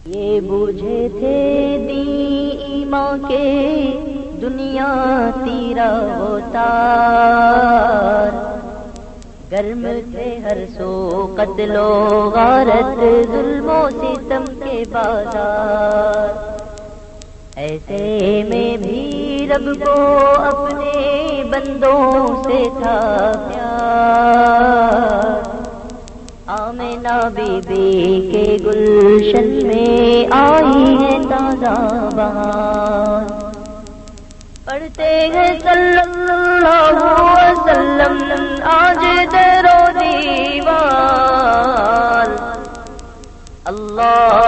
یہ بوجھے تھے ایمان کے دنیا تیرا ہوتا، گرم تھے ہر سو قتل و غارت، ظلم و ستم کے بازار، ایسے میں بھی رب کو اپنے بندوں سے تھا پیار، آمنہ بی بی کے گلشن میں آئی ہے تازہ بہار، پڑھتے ہیں صلی اللہ علیہ وسلم آج در و دیوار، اللہ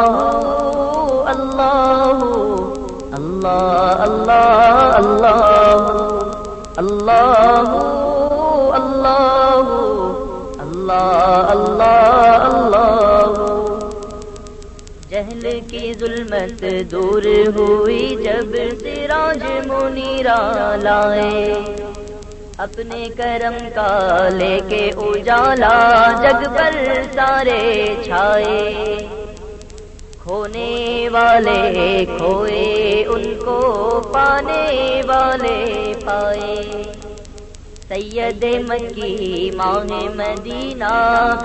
اللہ اللہ اللہ اللہ اللہ اللہ اللہ اللہ اللہ، جہل کی ظلمت دور ہوئی جب سراج منیرا لائے، اپنے کرم کا لے کے اجالا جگ پر سارے چھائے، کھونے والے کھوئے ان کو پانے والے پائے، سید مکی ماہ مدینہ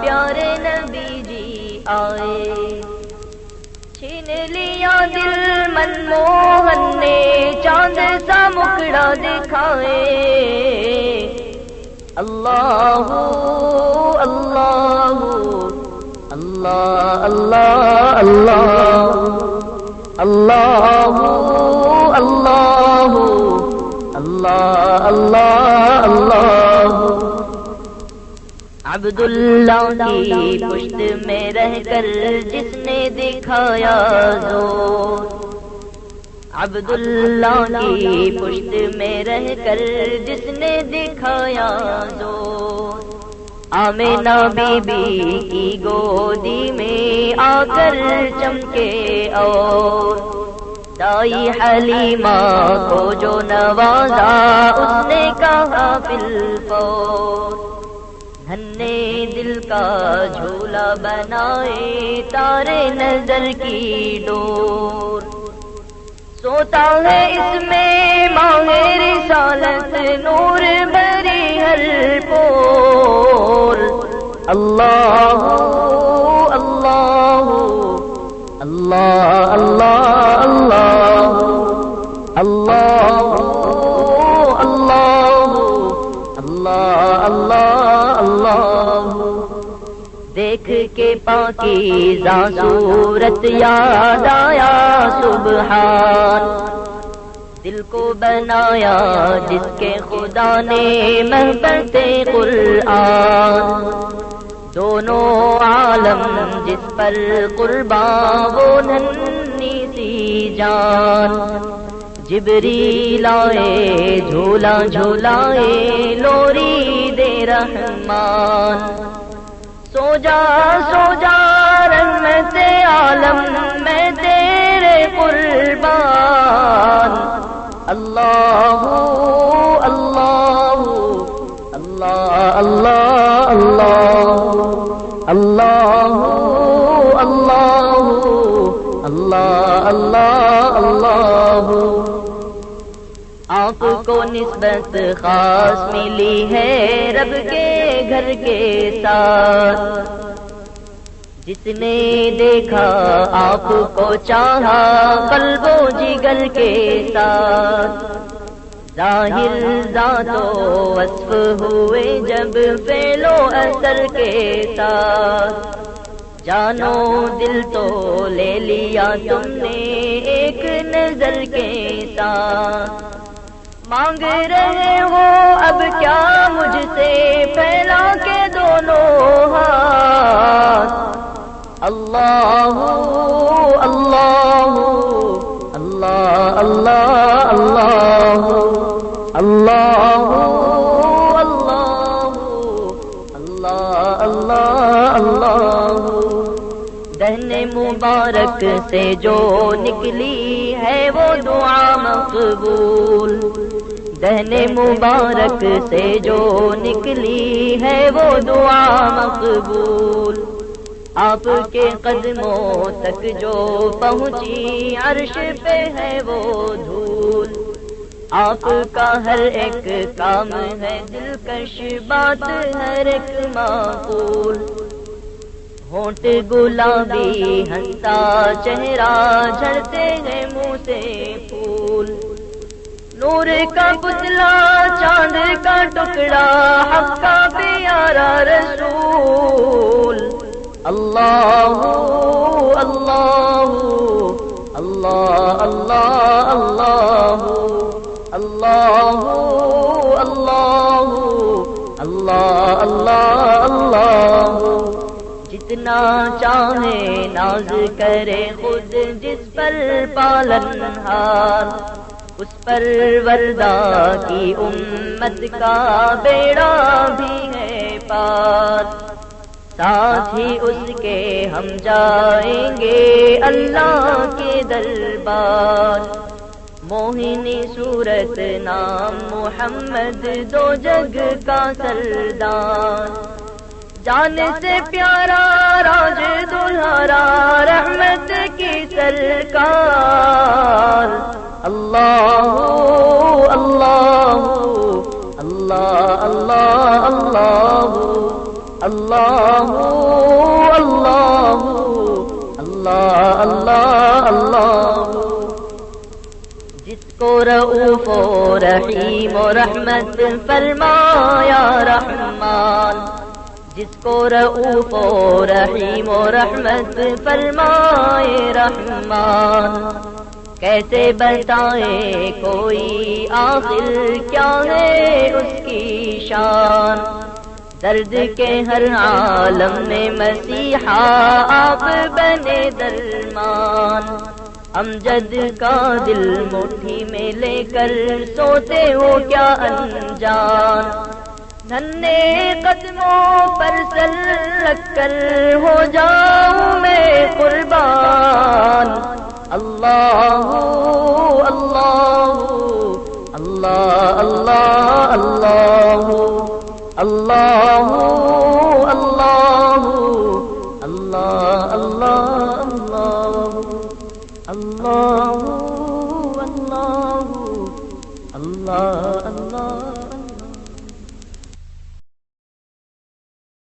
پیارے نبی جی آئے، چھین لیا دل منموہن نے چاند سا مکڑا دکھائے، اللہ اللہ اللہ اللہ اللہ اللہ اللہ اللہ اللہ اللہ، عبداللہ کی پشت میں رہ کر جس نے دکھایا زور، عبداللہ کی پشت میں رہ کر جس نے دکھایا زور، آمنہ بی بی کی گودی میں آ کر چمکے اور، دائی حلیمہ کو جو نوازا اس نے کہا فی الفور، دھنے دل کا جھولا بنائے تارے نظر کی ڈور، سوتا ہے اس میں ماہ رسالت نور بری ہر پور، اللہ اللہ اللہ اللہ اللہ اللہ اللہ اللہ اللہ، دیکھ کے پاکیزہ صورت یاد آیا سبحان، دل کو بنایا جس کے خدا نے محبت قرآن، دونوں عالم جس پر قربان وہ ننھی سی جان، جبریل آئے جھولا جھولائے لوری دے رحمان، سو جا رحمت عالم میں تیرے قربان، اللہ اللہ اللہ اللہ اللہ اللہ اللہ اللہ اللہ، آپ کو نسبت خاص ملی ہے رب کے گھر کے ساتھ، جس نے دیکھا آپ کو چاہا قلب و جگر کے ساتھ، ظاہر ذات و وصف ہوئے جب فعل و اثر کے ساتھ، جانو دل تو لے لیا تم نے ایک نظر کے ساتھ، مانگ رہے ہو اب کیا مجھ سے پھیلا کے دونوں ہاتھ، اللہ اللہ اللہ اللہ اللہ اللہ اللہ اللہ اللہ، دہن مبارک سے جو نکلی ہے وہ دعا مقبول، دہن مبارک سے جو نکلی ہے وہ دعا مقبول، آپ کے قدموں تک جو پہنچی عرش پہ ہے وہ دھول، آپ کا ہر ایک کام ہے دلکش، بات ہر ایک معقول، ہونٹ گلابی ہنستا چہرہ جھڑتے ہیں منہ سے پھول، نور کا پتلا چاند کا ٹکڑا حق کا پیارا رسول، اللہ اللہ اللہ اللہ اللہ اللہ اللہ اللہ اللہ اللہ، جتنا چاہے ناز کرے خود جس پر پالنہار، اس پر وردہ کی امت کا بیڑا بھی ہے پار، ساتھ ہی اس کے ہم جائیں گے اللہ کے دربار، موہنی صورت نام محمد دو جگ کا سردار، جان سے پیارا راج دلہارا رحمت کی سرکار، اللہ اللہ اللہ اللہ اللہ اللہ اللہ اللہ اللہ اللہ، جس کو رؤوف و رحیم و رحمت فرمایا رحمان، جس کو رؤوف و رحیم و رحمت فرمائے رحمان، کیسے بتائے کوئی آخر کیا ہے اس کی شان، درد کے ہر عالم میں مسیحا آپ بنے درمان، امجد کا دل مٹھی میں لے کر سوتے ہو کیا انجان، ننھے قدموں پر سر رکھ کر ہو جاؤں میں قربان، اللہ اللہ اللہ اللہ اللہ اللہ اللہ اللہ اللہ اللہ اللہ اللہ اللہ